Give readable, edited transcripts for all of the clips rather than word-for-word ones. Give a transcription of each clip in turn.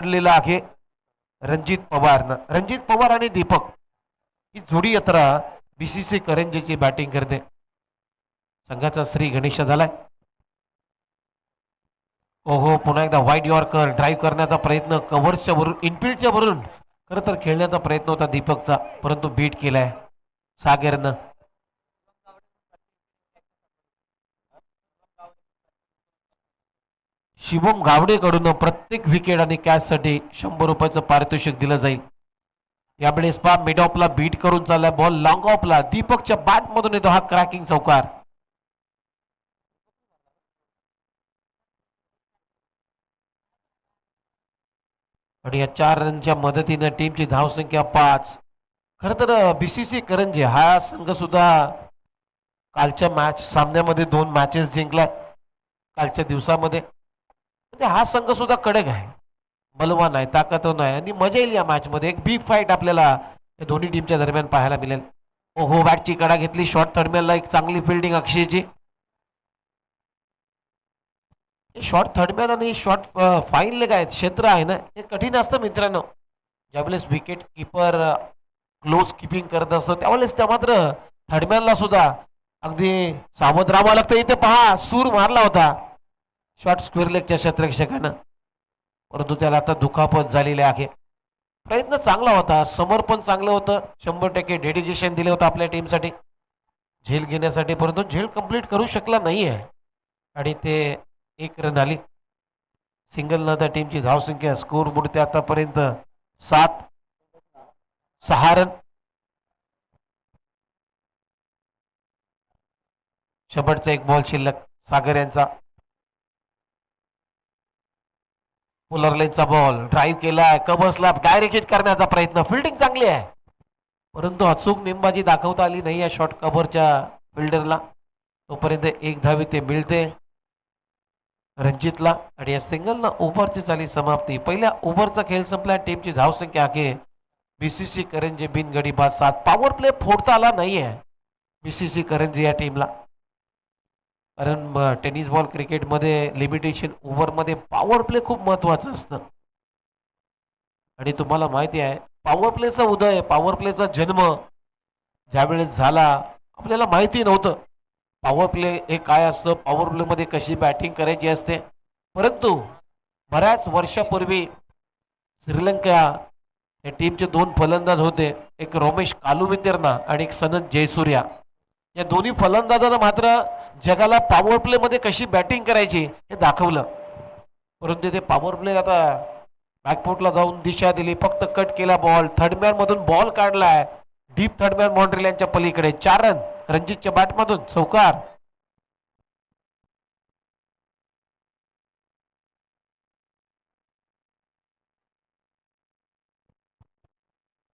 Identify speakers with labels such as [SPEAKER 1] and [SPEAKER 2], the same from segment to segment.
[SPEAKER 1] काढलेला आहे रणजित पवार आणि दीपक ही जोडी यात्रा बीसीसी करंजीची बॅटिंग करते. संघाचा श्री गणेश झालाय. ओहो, पुन्हा एकदा वाईड यॉर्कर ड्राईव्ह करण्याचा प्रयत्न, कव्हरच्या वरून इनफिल्डच्या वरून खरं तर खेळण्याचा प्रयत्न होता दीपकचा, परंतु बीट केलाय सागरनं. शिवम गावडेकडून प्रत्येक विकेट आणि कॅच साठी 100 रुपयाचं पारितोषिक दिलं जाईल. यावेळेस पा मिड ऑफला बीट करून चाललाय बॉल, लॉंग ऑफला दीपकच्या बॅट मधून येतो हा क्रॅकिंग चौकार. आणि या 4 रनच्या मदतीने टीमची धावसंख्या 5. खर तर बीसीसी करंजी हा संघ सुद्धा कालच्या सामन्यामध्ये 2 मॅचेस जिंकलाय कालच्या दिवसामध्ये. म्हणजे हा संघ सुद्धा कडक आहे, बलवान आहे, ताकदवान आहे आणि मजा येईल या मॅच मध्ये. एक बिग फाईट आपल्याला या दोन्ही टीमच्या दरम्यान पाहायला मिळेल. ओहो, बॅटची कडा घेतली शॉर्ट थर्डमॅनला, एक चांगली फिल्डिंग अक्षयची. शॉर्ट थर्डमॅन आणि शॉर्ट फाईन लेग आहेत, क्षेत्र आहे ना, हे कठीण असतं मित्रांनो. ज्यावेळेस विकेट किपर क्लोज किपिंग करत असतो त्यावेळेस त्या मात्र थर्डमॅनला सुद्धा अगदी सावध राहावं लागतं. इथे पहा, सूर मारला होता शॉर्ट स्क्वेअर लेगच्या क्षेत्ररक्षकानं, परंतु त्याला आता दुखापत झालेली आहे. प्रयत्न चांगला होता, समर्पण चांगलं होतं, 100% डेडिकेशन दिलं होतं आपल्या टीमसाठी झेल घेण्यासाठी, परंतु झेल कंप्लीट करू शकला नाहीये आणि ते 1 रन आली. सिंगल न त्या टीमची धावसंख्या स्कोर बुडते आतापर्यंत 6 रन. शेवटचा 1 बॉल शिल्लक सागर यांचा. पुलर लेनचा बॉल ड्राईव्ह केलाय, कबसला डायरेक्ट हिट करण्याचा प्रयत्न, फिल्डिंग चांगली आहे परंतु अचूक नेमबाजी दाखवता आली नाही या शॉर्ट कव्हरच्या फिल्डरला. तोपर्यंत 1 धाव ते मिळते रणजितला आणि या सिंगलला ओव्हरची झाली समाप्ती. पहिल्या ओव्हरचा खेळ संपला. टीमची धावसंख्या आहे बीसीसी करंजी बिनगडी बाद 7. पॉवर प्ले फोडता आला नाहीये बीसीसी करंजी या टीमला, कारण टेनिस बॉल क्रिकेटमध्ये लिमिटेशन ओव्हरमध्ये पॉवर प्ले खूप महत्वाचं असतं आणि तुम्हाला माहिती आहे पॉवर प्लेचा उदय, पॉवर प्लेचा जन्म ज्यावेळेस झाला आपल्याला माहिती नव्हतं पॉवर प्ले हे काय असतं, पॉवर प्ले मध्ये कशी बॅटिंग करायची असते. परंतु बऱ्याच वर्षापूर्वी श्रीलंका या टीमचे 2 फलंदाज होते, एक रोमेश कालुवितेर्ना आणि एक सनत जयसूर्या. या दोन्ही फलंदाजांना मात्र जगाला पॉवर प्ले मध्ये कशी बॅटिंग करायची हे दाखवलं, परंतु ते पॉवर प्ले आता बॅकफुटला जाऊन दिशा दिली. फक्त कट केला बॉल, थर्डमॅन मधून बॉल काढलाय डीप थर्डमॅन बाउंड्री लाईनच्या पलीकडे. 4 रन रणजितच्या बॅटमधून चौकार.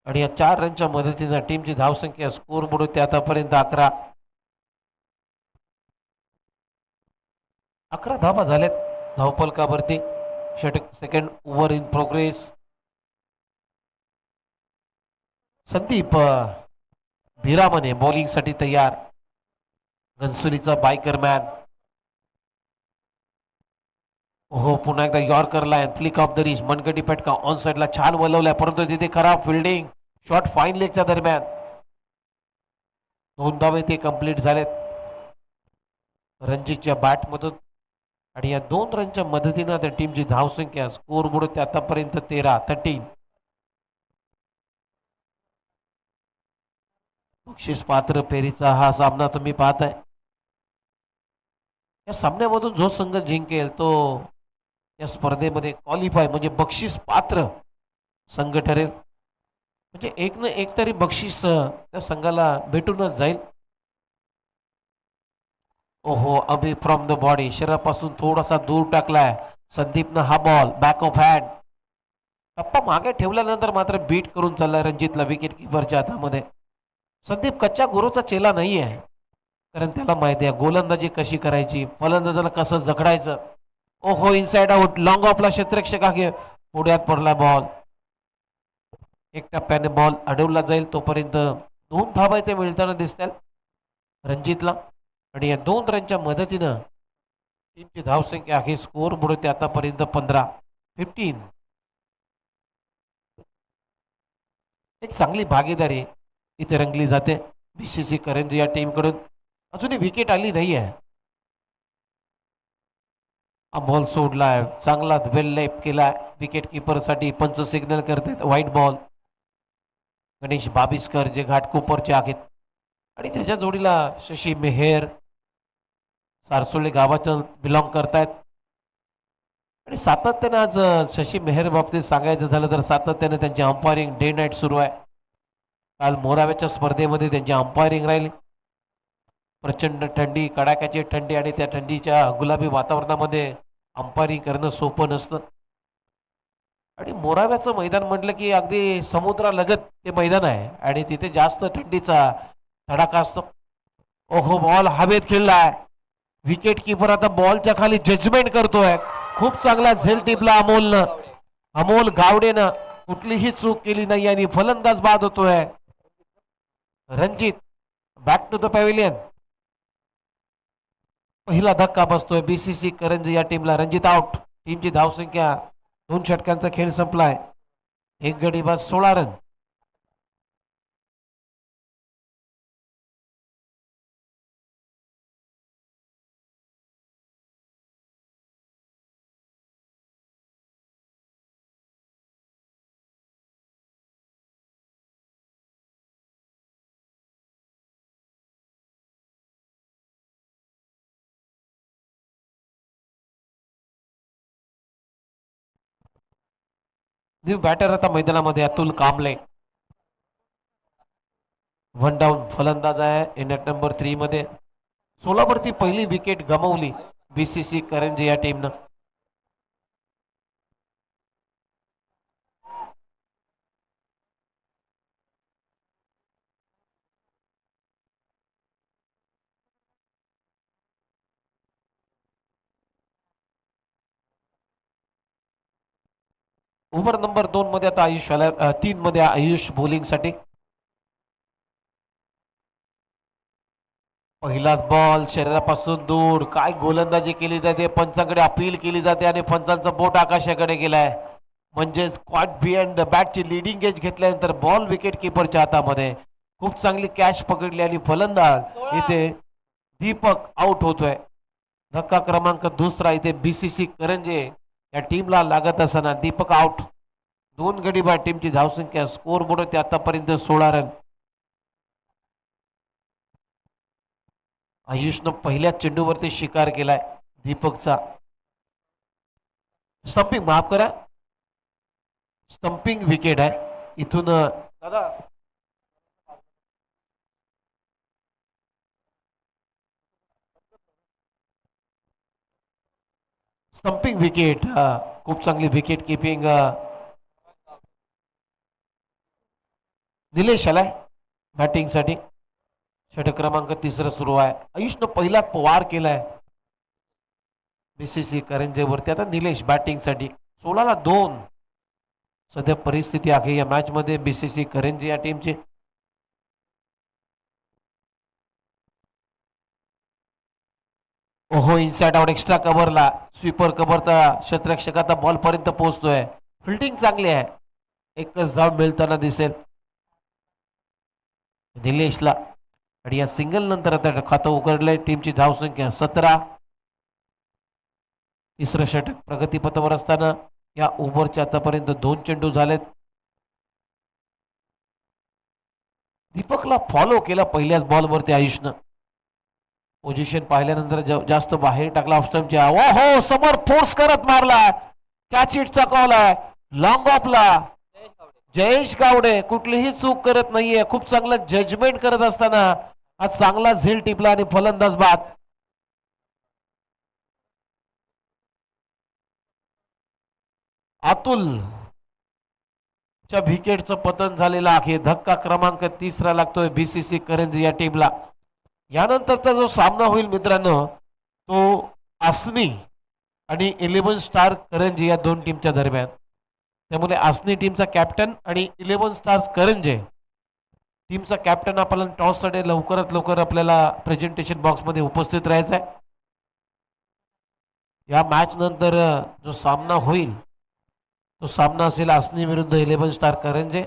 [SPEAKER 1] आणि या 4 रनच्या मदतीने टीमची धावसंख्या स्कोर बुडवते आतापर्यंत 11. 11 धावा झाल्यात धावपलकावरती. षटक second over in progress. Sandeep भिरामने बॉलिंग साठी तयार. घनसोलीचा बायकर मॅन. हो, पुन्हा एकदा yorker line flick off the wrist, मनगटी फटका ऑन साइडला छान वलवलाय, परंतु तिथे खराब फिल्डिंग शॉर्ट फाईन लेगच्या दरम्यान. 2 धावे ते कंप्लीट झालेत रणजितच्या बॅटमधून आणि या 2 रनच्या मदतीने त्या टीमची धावसंख्या स्कोर बुडवते आतापर्यंत 13. बक्षीस पात्र फेरीचा हा सामना तुम्ही पाहताय. या सामन्यामधून जो संघ जिंकेल तो या स्पर्धेमध्ये क्वालिफाय म्हणजे बक्षीस पात्र संघ ठरेल. म्हणजे एक ना एक तरी बक्षीस त्या संघाला भेटूनच जाईल. ओहो, अभि फ्रॉम द बॉडी, शरीरापासून थोडासा दूर टाकलाय संदीपनं हा बॉल. बॅक ऑफ हँड टप्पा मागे ठेवल्यानंतर मात्र बीट करून चाललाय रणजितला विकेट किपरच्या हातामध्ये. संदीप कच्च्या गुरुचा चेला नाही आहे, कारण त्याला माहिती आहे गोलंदाजी कशी करायची, फलंदाजाला कसं जखडायचं. ओहो, इनसाइड आउट, लॉंग ऑफला क्षेत्ररक्षक आहे, पुढ्यात पडला बॉल. 1 टप्प्याने बॉल अडवला जाईल. तोपर्यंत 2 धावा इथे मिळताना दिसतील रणजितला आणि या 2 रनच्या मदतीनं टीमची धावसंख्या आहे स्कोर बुडवते आतापर्यंत 15. एक चांगली भागीदारी इथे रंगली जाते बीसीसी करंजी या टीम कडून. अजूनही विकेट आली नाही आहे. बॉल सोडलाय चांगला वेल लेप केलाय विकेट किपर साठी. पंच सिग्नल करतात व्हाईट बॉल. गणेश बाबिस्कर जे घाटकोपरचे आहेत आणि त्याच्या जोडीला शशी मेहेर सारसोळे गावाचं बिलॉंग करतायत. आणि सातत्याने आज शशी मेहेर बाबतीत सांगायचं झालं तर सातत्याने त्यांची अंपायरिंग डे नाईट सुरू आहे. काल मोराव्याच्या स्पर्धेमध्ये त्यांची अंपायरिंग राहिली. प्रचंड थंडी कडाक्याची थंडी आणि त्या थंडीच्या गुलाबी वातावरणामध्ये अंपायरिंग करणं सोपं नसतं. आणि मोराव्याचं मैदान म्हटलं की अगदी समुद्रालगत ते मैदान आहे आणि तिथे जास्त थंडीचा तडाखा असतो. ओहो बॉल हवेत खेळलाय. विकेट किपर आता बॉलच्या खाली जजमेंट करतोय. खूप चांगला झेल टिपला अमोल गावडेनं कुठलीही चूक केली नाही आणि फलंदाज बाद होतोय. Ranjit back to the pavilion. पहिला धक्का बसतोय बीसीसी करंजी या टीमला. रणजित आउट. टीमची धावसंख्या 2 षटकांचा खेळ संपलाय. 1 गडी बाद 16 रन. न्यू बॅटर आता मैदानामध्ये अतुल कांबळे. 1 डाऊन फलंदाज आहे नेट नंबर 3 मध्ये. 16 वरती पहिली विकेट गमावली बीसीसी करंजी या टीमनं. ओव्हर नंबर 2 मध्ये आता आयुष आला. 3 मध्ये आयुष बॉलिंग साठी. पहिलाच बॉल शरीरापासून दूर. काय गोलंदाजी केली जाते. पंचांकडे अपील केली जाते आणि पंचांचा बोट आकाशाकडे गेलाय. म्हणजेच क्वाट बिहाइंड बॅटची लिडिंग एज घेतल्यानंतर बॉल विकेट किपरच्या हातामध्ये. खूप चांगली कॅच पकडली आणि फलंदाज इथे दीपक आउट होतोय. धक्का क्रमांक 2 इथे बीसीसी करंजे या टीमला लागत असताना दीपक आउट. 2 गडी बाद. टीमची धावसंख्या स्कोर बोर्ड होते आतापर्यंत 16 रन. आयुषनं पहिल्या चेंडूवरती शिकार केलाय दीपकचा. स्टंपिंग माफ करा स्टंपिंग विकेट आहे इथून दादा. Stumping wicket. खूप चांगली विकेट किपिंग निलेश आलाय बॅटिंग साठी. षटक क्रमांक 3 सुरू आहे. आयुषनं पहिला वार केलाय बीसीसी करंजेवरती. आता निलेश बॅटिंग साठी. 16 ला 2 सध्या परिस्थिती आहे या मॅच मध्ये बीसीसी करंजे या टीमची. ओहो इनसाइड आउट. एक्स्ट्रा कव्हरला स्वीपर कव्हरचा क्षेत्ररक्षक आता बॉल पर्यंत पोहोचतोय. फिल्डिंग चांगली आहे. एकच धाव मिळताना दिसेल निलेशला. आणि या सिंगल नंतर आता खातं उघडलंय. टीमची धावसंख्या 17. 3रं षटक प्रगतीपथावर असताना या ओव्हरच्या आतापर्यंत 2 चेंडू झालेत. दीपकला फॉलो केला पहिल्याच बॉलवरती आयुषनं. पोझिशन पाहिल्यानंतर जास्त बाहेर टाकला ऑफस्टंपच्या. हो समोर फोर्स करत मारला. कॅच इटचा कॉल आहे. लॉंग ऑफला जयेश गावडे कुठलीही चूक करत नाहीये. खूप चांगलं जजमेंट करत असताना आज चांगला झेल टिपला आणि फलंदाज बाद. अतुल च्या विकेटचं पतन झालेलं आहे. धक्का क्रमांक 3 लागतोय बीसीसी करंजी या टीमला. यानंतरचा जो सामना होईल मित्रांनो तो आसनी आणि 11 स्टार करंजी या 2 टीमच्या दरम्यान. त्यामुळे आसनी टीमचा कॅप्टन आणि 11 स्टार्स करंजे टीमचा कॅप्टन आपल्याला टॉस साठी लवकरात लवकर आपल्याला प्रेझेंटेशन बॉक्स मध्ये उपस्थित राहायचं आहे. या मॅच नंतर जो सामना होईल तो सामना असेल आसनी विरुद्ध 11 star Karanje.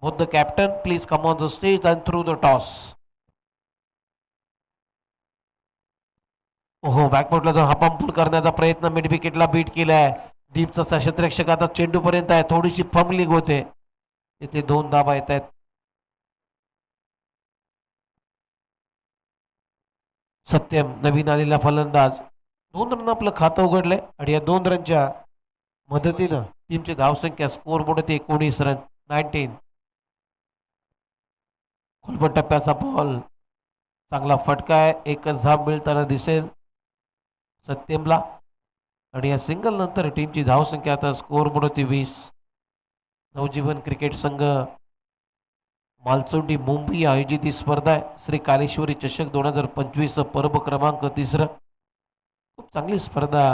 [SPEAKER 1] Both the captain, please come on the stage and throw the toss. ओहो बॅकफुटला जो हपंपूल करण्याचा प्रयत्न मिड विकेटला बीट केलाय. डीपचा क्षेत्ररक्षक आता चेंडू पर्यंत आहे. थोडीशी फंबलिंग होते. तिथे 2 धाबा येत आहेत. सत्यम नवीन आलेला फलंदाज 2 रन आपलं खातं उघडलंय आणि या 2 रनच्या मदतीनं टीमची धावसंख्या स्कोर बोर्ड 19 रन 19. खोलपट टप्प्याचा बॉल चांगला फटका आहे. एकच धाव मिळताना दिसेल सत्यमला आणि या सिंगल नंतर टीमची धावसंख्या आता स्कोर बोर्ड 20. नवजीवन क्रिकेट संघ मालचोंडी मुंबई आयोजित ही स्पर्धा आहे. श्री कालेश्वरी चषक 2025 पर्व क्रमांक 3. खूप चांगली स्पर्धा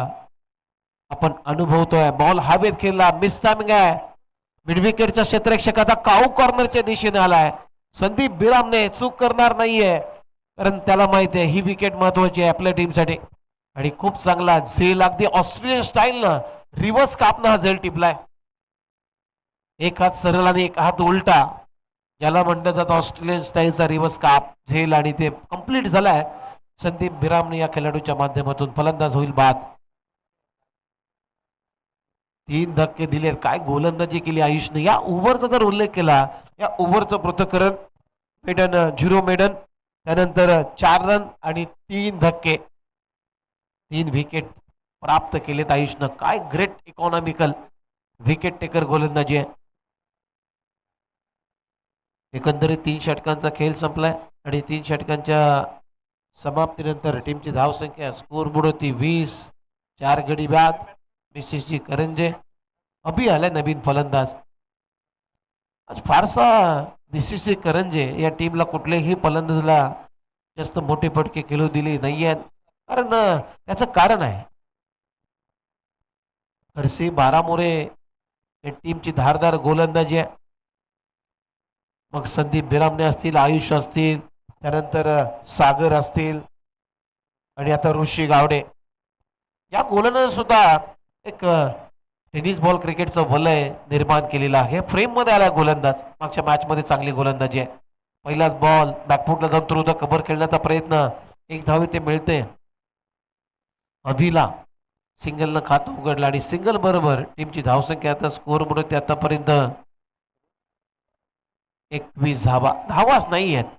[SPEAKER 1] आपण अनुभवतोय. बॉल हवेत खेळला. मिस टायमिंग आहे. मिडविकेटच्या क्षेत्ररक्षक आता काऊ कॉर्नरच्या दिशेने आलाय. संदीप बिरामने चूक करणार नाहीये कारण त्याला माहिती आहे ही विकेट महत्वाची आहे आपल्या टीमसाठी. आणि खूप चांगला झेल अगदी ऑस्ट्रेलियन स्टाईलनं रिव्हर्स कापनं हा झेल टिपलाय. एक हात सरळ आणि एक हात उलटा ज्याला म्हणलं जातं ऑस्ट्रेलियन स्टाईलचा रिव्हर्स काप झेल आणि ते कंप्लीट झालाय. संदीप बिरामने या खेळाडूच्या माध्यमातून फलंदाज होईल बाद. 3 धक्के दिले. काय गोलंदाजी केली आयुषने. या ओव्हरचा जर उल्लेख केला या ओव्हरचं पृथक्करण मेडन 0 मेडन त्यानंतर 4 रन आणि 3 धक्के 3 विकेट प्राप्त केलेत आयुषनं. काय ग्रेट इकॉनॉमिकल विकेट टेकर गोलंदाजी आहे. एकंदरीत 3 षटकांचा खेळ संपलाय आणि 3 षटकांच्या समाप्तीनंतर टीमची धावसंख्या स्कोर बोर्ड 20. 4 गडी बाद. बीसीसी करंजे अभि आलाय नवीन फलंदाज. आज फारसा बीसीसी करंजे या टीमला कुठल्याही फलंदाजाला जास्त मोठे फटके खेळू दिले नाहीये कारण त्याचं कारण आहे हरसी बारामोरे या टीमची धारदार गोलंदाजी आहे. मग संदीप बिरामने असतील, आयुष असतील, त्यानंतर सागर असतील आणि आता ऋषी गावडे या गोलंदाज सुद्धा एक टेनिस बॉल क्रिकेटचं वलय निर्माण केलेलं आहे. फ्रेम मध्ये आला गोलंदाज. मागच्या मॅच मध्ये चांगली गोलंदाजी आहे. पहिलाच बॉल बॅकफुटला जाऊन थ्रू द कव्हर खेळण्याचा प्रयत्न. 1 धाव ते मिळते. अभिला सिंगलनं खातं उघडलं आणि सिंगल बरोबर टीमची धावसंख्या आता स्कोर बोर्ड आतापर्यंत 21 धावा. धावाच नाही आहेत.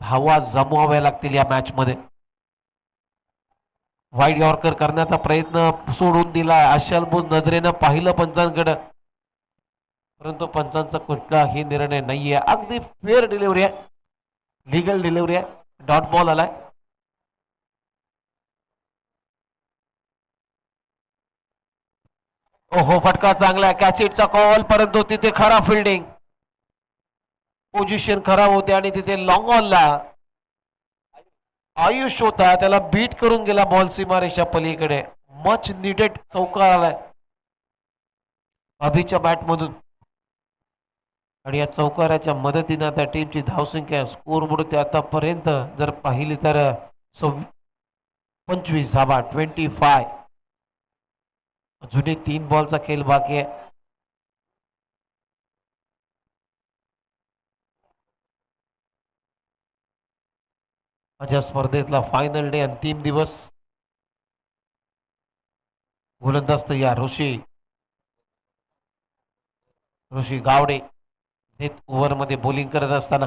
[SPEAKER 1] धावा जमवाव्या लागतील या मॅच मध्ये. वाईड यॉर्कर करण्याचा प्रयत्न सोडून दिला. आशालभूत नजरेनं पाहिलं पंचांकडे परंतु पंचांचा कुठलाही निर्णय नाहीये. अगदी फेअर डिलिव्हरी आहे. लिगल डिलिव्हरी आहे. डॉट बॉल आलाय. ओहो फटका चांगला आहे. कॅचिटचा कॉल परंतु तिथे खराब फिल्डिंग. पोझिशन खराब होते आणि तिथे लॉंग ऑनला आयुष होता त्याला बीट करून गेला बॉल सीमारेषा पलीकडे. मच निडेड चौकार आलाय अभिच्या बॅट मधून आणि या चौकाराच्या मदतीने त्या टीमची धावसंख्या स्कोर बोर्ड आतापर्यंत जर पाहिली तर 25 धावा 25. अजूनही 3 बॉलचा खेळ बाकी आहे. माझ्या स्पर्धेतला फायनल डे अंतिम दिवस. गोलंदाज तयार ऋषी गावडे ओव्हर मध्ये बॉलिंग करत असताना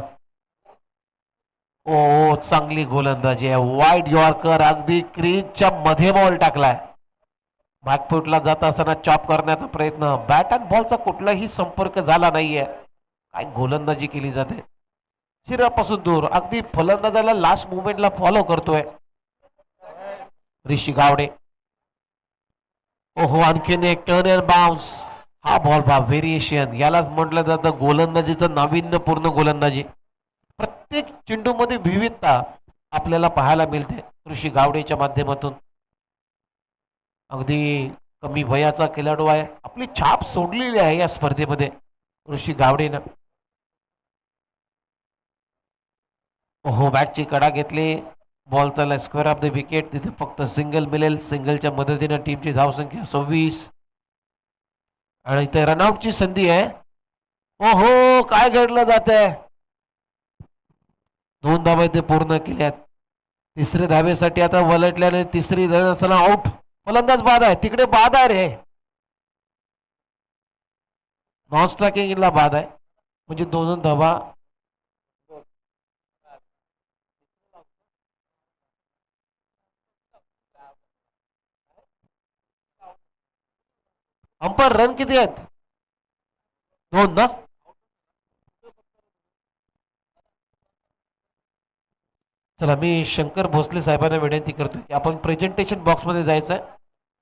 [SPEAKER 1] ओ चांगली गोलंदाजी आहे. वाईड यॉर्कर अगदी क्रीजच्या मध्ये बॉल टाकलाय. बॅकफुटला जात असताना चॉप करण्याचा प्रयत्न. बॅट अँड बॉलचा कुठलाही संपर्क झाला नाहीये. काय गोलंदाजी केली जाते शरीरापासून दूर. अगदी फलंदाजाला लास्ट मुवमेंटला फॉलो करतोय ऋषी गावडे. ओहो आणखीन एक टर्न अँड बाउन्स. हा बॉल बा व्हेरिएशन यालाच म्हटलं जातं गोलंदाजीचं नाविन्यपूर्ण गोलंदाजी. प्रत्येक चेंडूमध्ये विविधता आपल्याला पाहायला मिळते ऋषी गावडेच्या माध्यमातून. अगदी कमी वयाचा खेळाडू आहे. आपली छाप सोडलेली आहे या स्पर्धेमध्ये ऋषी गावडेनं. ओहो बॅटची कडा घेतली. बॉल चालला स्क्वेअर ऑफ द विकेट. तिथे फक्त सिंगल मिळेल. सिंगलच्या मदतीने टीमची धावसंख्या 26 आणि इथे रनआउटची संधी आहे. ओहो, काय घडलं जात आहे. 2 धाबे ते पूर्ण केल्यात. तिसरे धाबेसाठी आता वलटल्याने तिसरी असताना आउट. फलंदाज बाद आहे, तिकडे बाद आहे रे. नॉन स्ट्रायकिंगला बाद आहे, म्हणजे 2 धाबा. अंपर रन किती आहेत? 2 ना. चला, मी शंकर भोसले साहेबांना विनंती करतो की आपण प्रेझेंटेशन बॉक्समध्ये जायचं आहे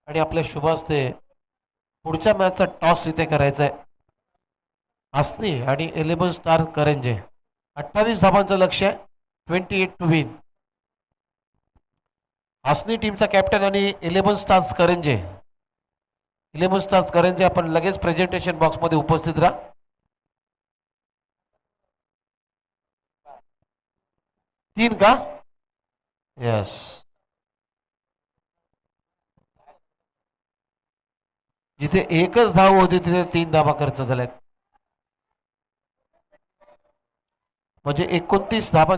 [SPEAKER 1] आणि आपल्या शुभ हस्ते पुढच्या मॅचचा टॉस इथे करायचा आहे. हसनी आणि 11 स्टार करंजे. 28 धाबांचं लक्ष आहे. 28 टू विन. हसनी टीमचा कॅप्टन आणि 11 स्टार्स करंजे. 11 स्टार्स करंजे, आपण लगेच प्रेझेंटेशन बॉक्समध्ये उपस्थित राहा. तीन का? यस. जिथे एकच धाव होती तिथे 3 धाबा खर्च झाल्यात, म्हणजे 29 धाबा.